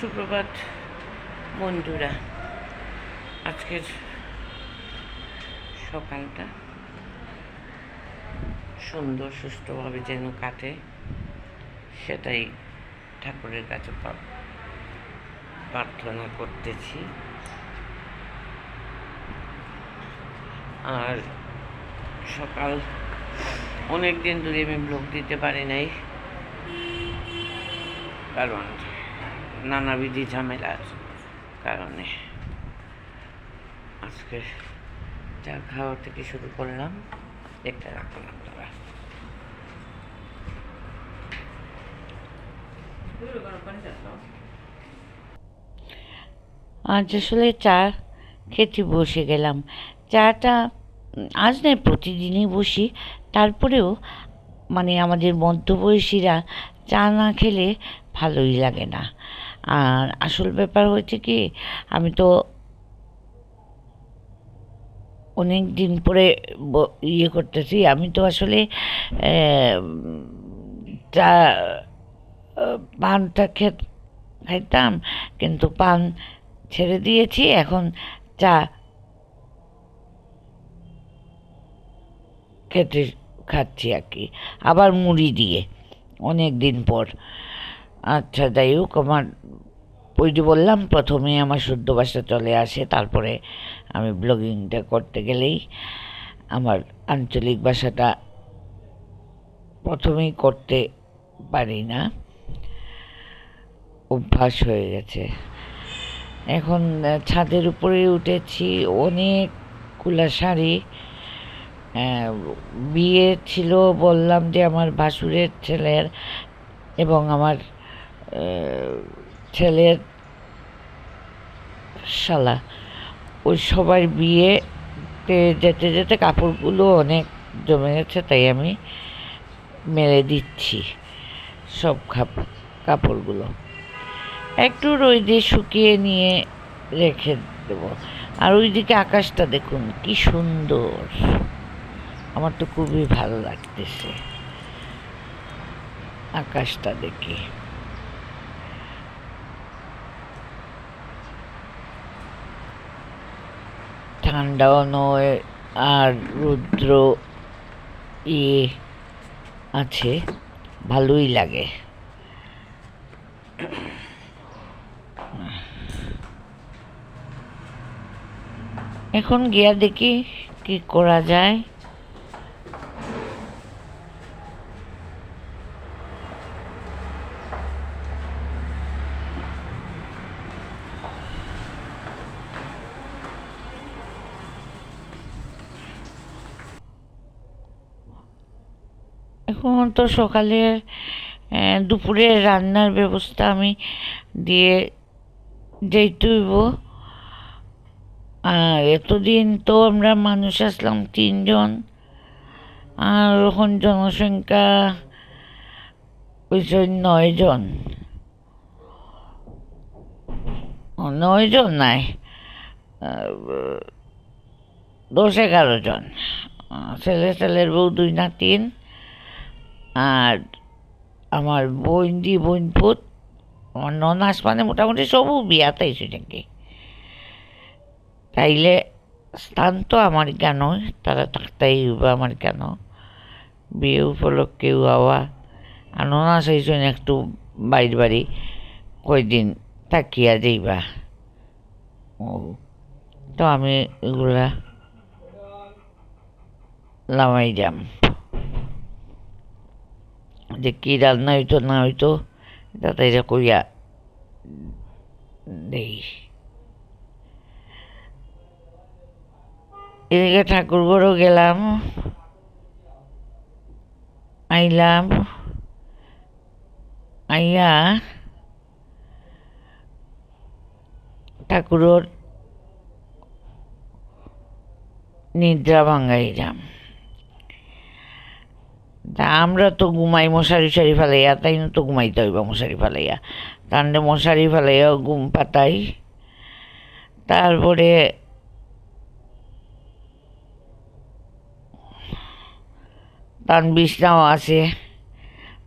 সুপ্রভাত বন্ধুরা। আজকের সকালটা সুন্দর সুষ্ঠুভাবে যেন কাটে, সেটাই ঠাকুরের কাছে প্রার্থনা করতেছি। আর সকাল অনেক দিন ধরে আমি ব্লগ দিতে পারি নাই, কারণ নানাবিধি ঝামেলার কারণে। আজকে চা খাওয়া থেকে শুরু করলাম, দেখতে রাখুন আপনারা। আজ আসলে চা খেতে বসে গেলাম। চাটা আজ নয়, প্রতিদিনই বসি। তারপরেও আমাদের মধ্যবয়সীরা চা না খেলে ভালোই লাগে না। আর আসল ব্যাপার হয়েছে কি, আমি তো অনেক দিন পরে করতেছি। আমি তো আসলে চা পানটা খাইতাম, কিন্তু পান ছেড়ে দিয়েছি। এখন চা খাচ্ছি আর কি, আবার মুড়ি দিয়ে অনেক দিন পর। আচ্ছা, যাই হোক, ওই যে বললাম, প্রথমে আমার শুদ্ধ ভাষা চলে আসে, তারপরে আমি ব্লগিংটা করতে গেলেই আমার আঞ্চলিক ভাষাটা প্রথমেই করতে পারি না, অভ্যাস হয়ে গেছে। এখন ছাদের উপরে উঠেছি, অনেকগুলা শাড়ি। বিয়ে ছিল, বললাম যে আমার ভাসুরের ছেলের এবং আমার ছেলের শালা, ওই সবার বিয়েতে যেতে যেতে কাপড়গুলো অনেক জমে গেছে, তাই আমি মেলে দিচ্ছি সব কাপড়গুলো। একটু রোদে শুকিয়ে নিয়ে রেখে দেবো। আর ওইদিকে আকাশটা দেখুন কি সুন্দর, আমার তো খুবই ভালো লাগতেছে আকাশটা দেখে। ঠান্ডাও নয়, আর রুদ্র আছে, ভালোই লাগে। এখন গিয়া দেখি কি করা যায়। এখন তো সকালে দুপুরের রান্নার ব্যবস্থা আমি দিয়ে যেতেইব। আর এতদিন তো আমরা মানুষ আসলাম 3 জন, আর এখন জনসংখ্যা হয়েছে 9 জন। 9 জন নাই, 10-11 জন। ছেলের বউ 2 না 3, আর আমার বোনপুত, আমার ননাস, মোটামুটি সবও বিয়াতে এসে নাকি। তাইলে স্থান তো আমার কেন, তারা থাকতেই আমার কেন, বিয়ে উপলক্ষে আওয়া। আর ননাস এইসব একটু বাড়ি কয়দিন থাকিয়া যাইবা। ও তো আমি এগুলা লামাই যাম, যে কী রান্না হইতো না হইতো তাতে কইয়া দেই। এদিকে ঠাকুরঘরও গেলাম, আইলাম, আইয়া ঠাকুরর নিদ্রা ভাঙাইলাম। তা আমরা তো ঘুমাই মশারি ফেলাইয়া, তাই না? তো ঘুমাইতে হইব মশারি ফেলাইয়া, তাহলে মশারি ফেলাইয়া ঘুম পাতাই। তারপরে তান বিছনাও আছে,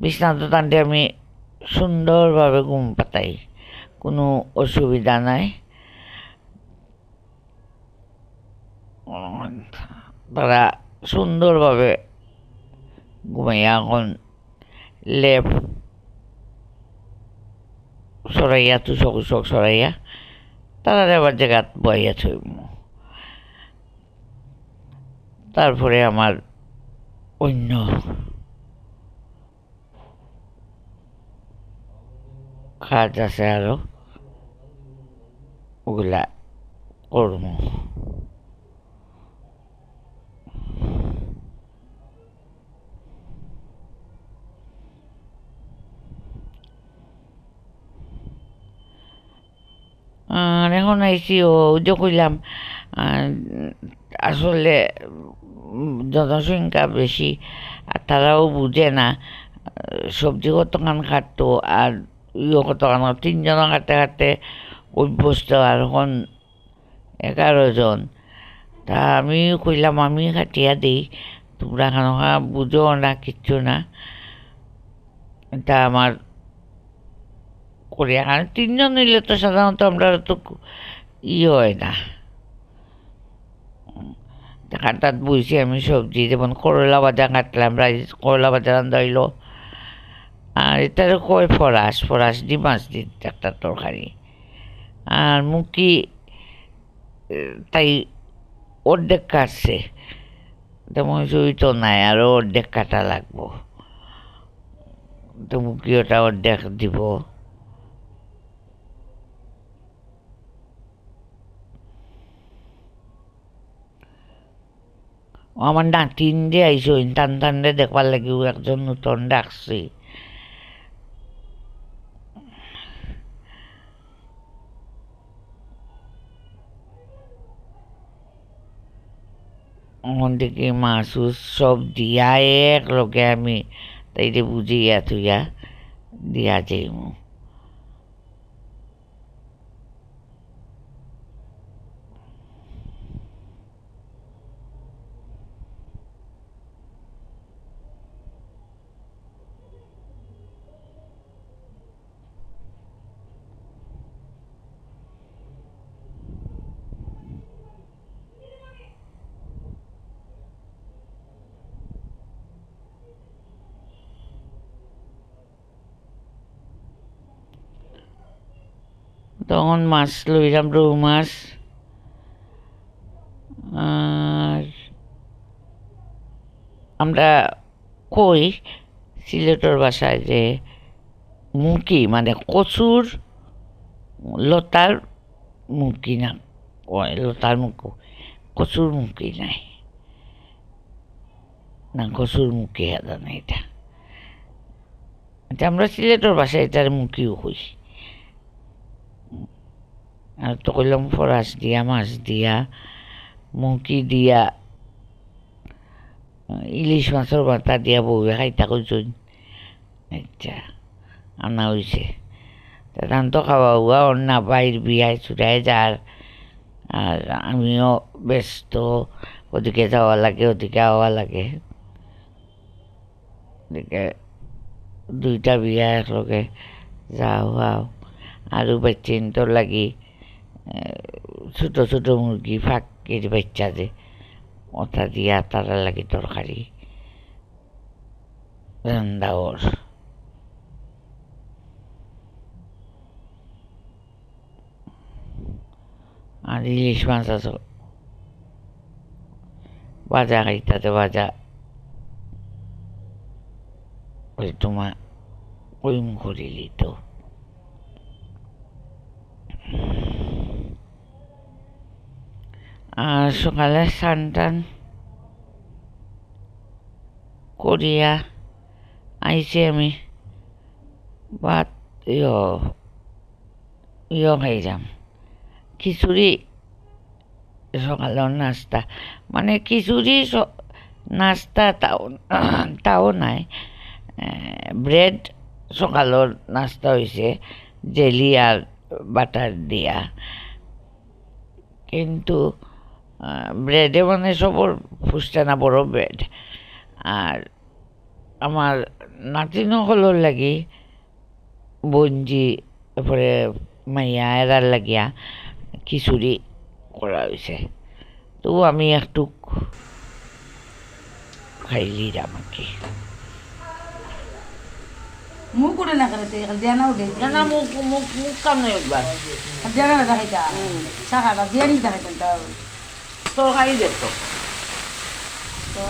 বিছনা তো তানটে আমি সুন্দরভাবে ঘুম পাতাই, কোনো অসুবিধা নাই। তারা সুন্দরভাবে ঘুমাইয়া এখন লেপ সরাইয়া তুষক উষক সরাইয়া তারা আবার জায়গাত বইয়া থইব। তারপরে আমার অন্য কাজ আছে আরো, ওগুলা করব। আর এখন আইসি ও যে কইলাম আসলে জনসংখ্যা বেশি আর তারাও বুঝে না। সবজি কতখান কাটতো আর কতখান, 3 জন কাটতে কাটতে অভ্যস্ত, আর এখন 11 জন। তা আমি কইলাম আমি কাটিয়া দিই, তোমরা খানোখা বুঝো না কিচ্ছু না। তা আমার করিয়া খান 3 জন নিলে তো সাধারণত আমরা তো হয় না। কাটাত বইছি আমি সবজি, যেমন করলা ভাজা কাটলাম, রাইস করলা ভাজা রান্ধা হইল। আর এটারও কয় ফরাস, ফরাস দি মাছ দি একটা তরকারি। আর মুখি তাই অর্ধেক কাটছে, তেমন জড়িত তো নাই, আরও অর্ধেক কাটা লাগবো। তো মুখি ওটা অর্ধেক দিব। আমার নাতিন যে আইসো টান টানরে দেখবার লাগি একজন নতুন ডাকছি। ওখান থেকে মাছ সব দিয়া এক লগে আমি তাইতে বুঝিয়া থইয়া দিয়া যাইমু। তখন মাছ লইলাম, রৌ মাছ। আর আমরা কই সিলেটের ভাষায় যে মুখি মানে কচুর লতার মুখি না, কয় লতার মুখো, কচুর মুখি নাই না, কচুর মুখি হাদা না এটা। আমরা সিলেটের ভাষায় এটার মুখিও কই। আর তো কইলাম ফরাস দিয়া, মাছ দিয়া, মুখি দিয়া, ইলিশ মাছের বাতা দিয়া বউয়ে খাইতা কইছুন। আচ্ছা আনা হইছে, ধান তো খাওয়া হুয়া অন্য বাইর বিয়ায় ছুটায় যার। আর আমিও ব্যস্ত, ওদিকে যাওয়া লাগে ওদিকে আওয়া লাগে। এদিকে 2টা বিয়া একলগে যাও আও। আরও বাচ্চিন তোর লাগি ছোট ছোট মুরগি ফাঁকির বাচ্চা যে ওটা দিয়া তারা লাগি তরকারি রান্দা ওর। আর ইলিশ মাছ আছে ভাজা খাইতাতে, ভাজা ওই তোমার কইম করিলি তো। আর সকালে স্নান টান করিয়া আইছি আমি ভাত খাইলাম খিচুড়ি, সকালের নাস্তা মানে খিচুড়ি নাস্তা তাও নাই। ব্রেড সকালের নাস্তা হয়েছে জেলি আর বাটার দিয়া, কিন্তু ব্রেডে মানে সবর ফুসতে না বড় ব্রেড। আর আমার নাতিনসকলের লাগি বঞ্জি, তারপরে মাইয়া এরার লাগিয়া খিচুড়ি করা হয়েছে। তো আমি একটু খাইলিরাম আর কি। মুখ উঠে না করে তুই দিয়া না উঠে না না, মুখ মুখ মুখ কামনে একবার দিয়া না দেখাইতা শাখাটা দিয়া নি দেখাইতেন তাও তরকারি দেখতো। তো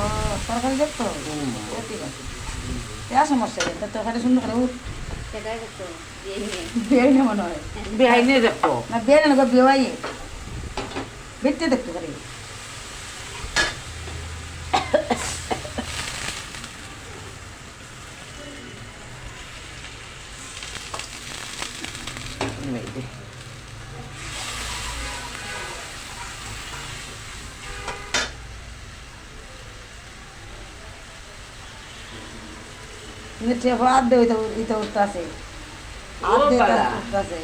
সরকারি দেখতো ঠিক আছে যা সমস্যা নেই তো খালি সুন্দর করে উঠ বিয়ে না মনে হয় বেহাইনে দেখতো। না বিয়ে না বিয়ে হয় বেটে দেখতো খালি হাত দে ইতে উঠতেছে হাত দিয়ে উঠতেছে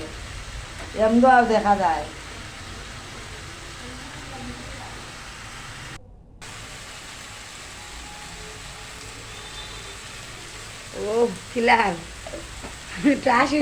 এমন দেখা যায় ও খিলার টাসি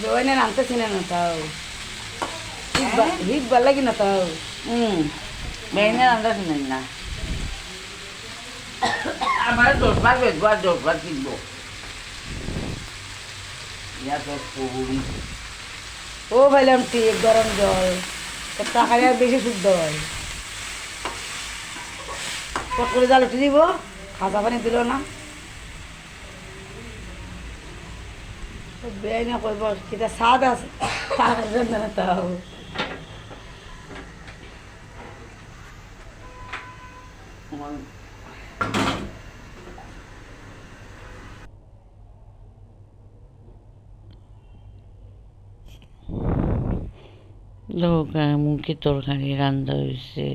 বেওয়াইনে নামতেছি না তাও হিট ভাল লাগি না তাও বেহাইনে রান্না শুনেন না। আমার দরবার বেচবো আর দরবার কিনবো। ও ভাইলাম ঠিক গরম জল টাকা আর বেশি শুদ্ধ হয় চট করে জাল উঠে দিব খাজা পানি দিল না বেআই না করব কিটা স্বাদ আছে না তাও মুখে তরকারি রান্না হয়েছে।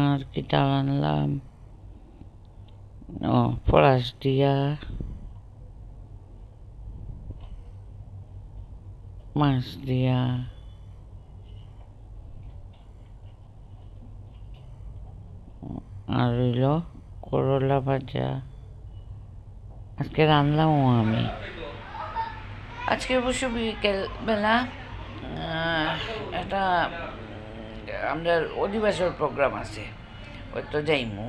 আর কিটা রানলাম, ও পলাশ দিয়া মাছ দিয়া আর রইল করলা ভাজা। আজকে রানলামও আমি। আজকে অবশ্য বিকেলবেলা একটা আমাদের অধিবাসর প্রোগ্রাম আছে, ওই তো যাইমু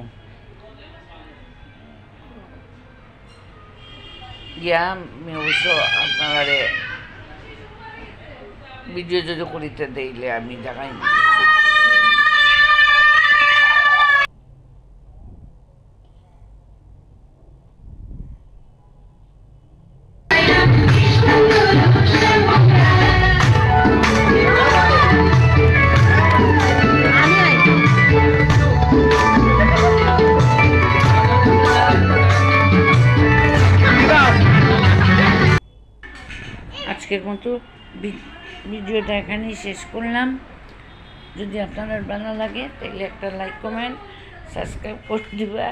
গিয়া। আমি অবশ্য আপনারা ভিডিও যদি করিতে দিলে আমি দেখাই না। আজকের মতো ভিডিওটা এখানেই শেষ করলাম। যদি আপনাদের ভালো লাগে তাহলে একটা লাইক কমেন্ট সাবস্ক্রাইব করে দিবা।